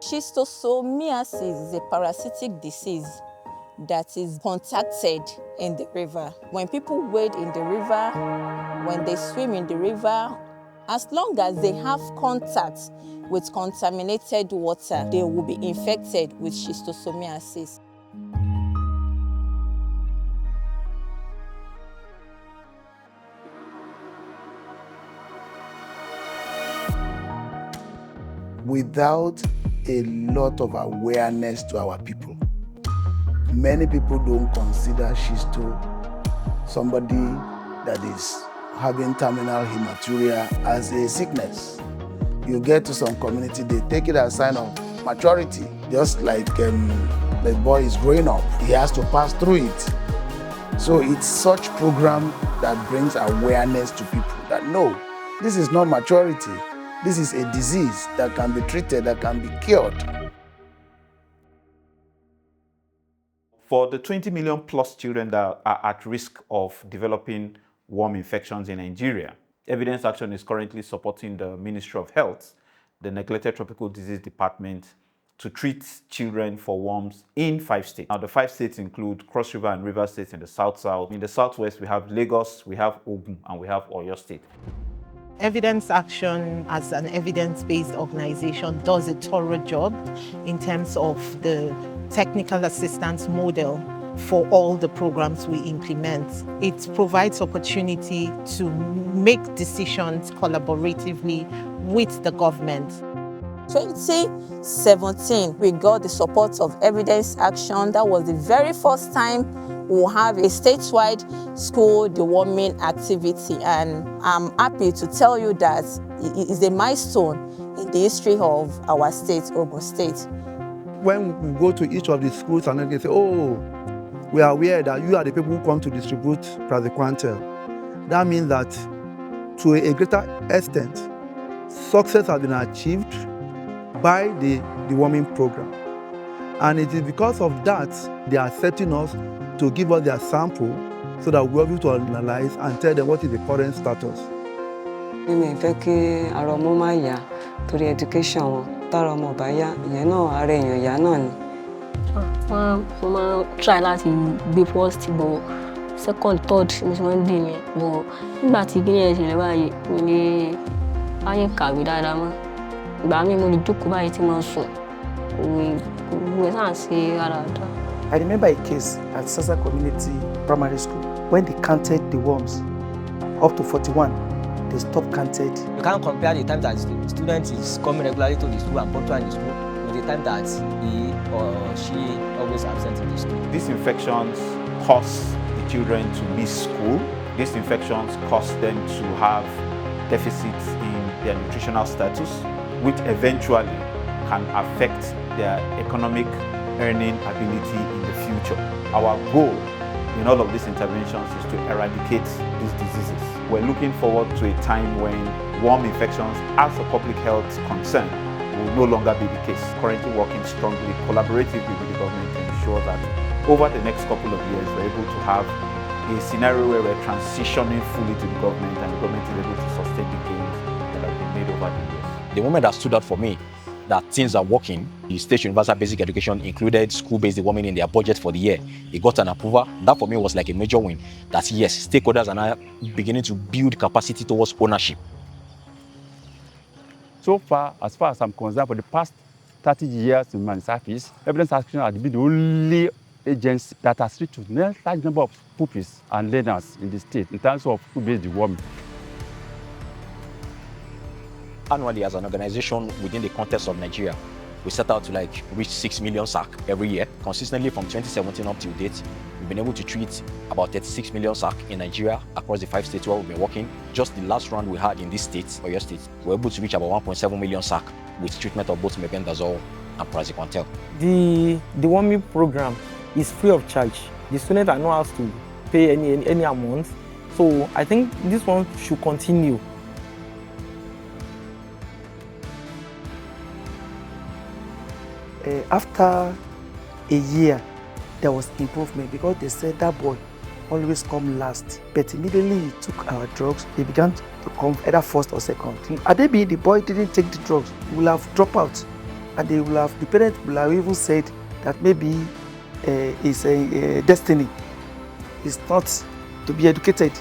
Schistosomiasis is a parasitic disease that is contacted in the river. When people wade in the river, when they swim in the river, as long as they have contact with contaminated water, they will be infected with schistosomiasis. Without a lot of awareness to our people, many people don't consider schisto somebody that is having terminal hematuria as a sickness. You get to some community, they take it as a sign of maturity. Just like the boy is growing up, he has to pass through it. So it's such program that brings awareness to people that no, this is not maturity. This is a disease that can be treated, that can be cured. For the 20 million plus children that are at risk of developing worm infections in Nigeria, Evidence Action is currently supporting the Ministry of Health, the Neglected Tropical Disease Department, to treat children for worms in 5 states. Now, the 5 states include Cross River and River states in the south-south. In the southwest, we have Lagos, we have Ogun, and we have Oyo State. Evidence Action, as an evidence-based organization, does a thorough job in terms of the technical assistance model for all the programs we implement. It provides opportunity to make decisions collaboratively with the government. 2017, we got the support of Evidence Action. That was the very first time we'll have a statewide school deworming activity, and I'm happy to tell you that it is a milestone in the history of our state, Ogun State. When we go to each of the schools and they say, oh, we are aware that you are the people who come to distribute praziquantel, that means that to a greater extent, success has been achieved by the deworming program. And it is because of that they are accepting us to give us their sample so that we're able to analyze and tell them what is the current status. Mi fẹ́ kí ara ọmọ máa yá torí education wọn. Tára ọmọ bá yá, ìyẹn náà ara èèyàn yá náà ni. Mo máa try láti gbé first but second, third mo ṣe máa ń dì yẹn. But nígbà tí kíní ẹ̀ ṣẹlẹ̀ báyìí, mi ní ayé kàwé dáadáa mọ́. Ìgbà míì mo lè jókòó báyìí tí mo sùn. Mo sáà ń ṣe dáadáa. I remember a case at Sasa Community Primary School when they counted the worms up to 41. They stopped counted. You can't compare the time that the student is coming regularly to the school and punctual in the school with the time that he or she always absent in the school. These infections cause the children to miss school. These infections cause them to have deficits in their nutritional status, which eventually can affect their economic earning ability in the future. Our goal in all of these interventions is to eradicate these diseases. We're looking forward to a time when worm infections as a public health concern will no longer be the case. Currently working strongly, collaboratively with the government to ensure that over the next couple of years we're able to have a scenario where we're transitioning fully to the government and the government is able to sustain the gains that have been made over the years. The moment that stood out for me that things are working, the State Universal Basic Education included school-based deworming in their budget for the year. It got an approval. That for me was like a major win. That yes, stakeholders are now beginning to build capacity towards ownership. So far as I'm concerned, for the past 30 years in my service, Evidence Action has been the only agency that has reached a large number of pupils and learners in the state in terms of school-based deworming. Annually, as an organization within the context of Nigeria, we set out to reach 6 million sac every year. Consistently from 2017 up to date, we've been able to treat about 36 million sac in Nigeria across the 5 states where we've been working. Just the last round we had in this state, Oyo State, we were able to reach about 1.7 million sac with treatment of both mebendazole and praziquantel. The deworming program is free of charge. The students are not asked to pay any amount. So I think this one should continue. After a year, there was improvement because they said that boy always come last. But immediately he took our drugs, he began to come either first or second. Had they been the boy didn't take the drugs, he will have dropped out. and the parents will have even said that maybe it's a destiny. It's not to be educated.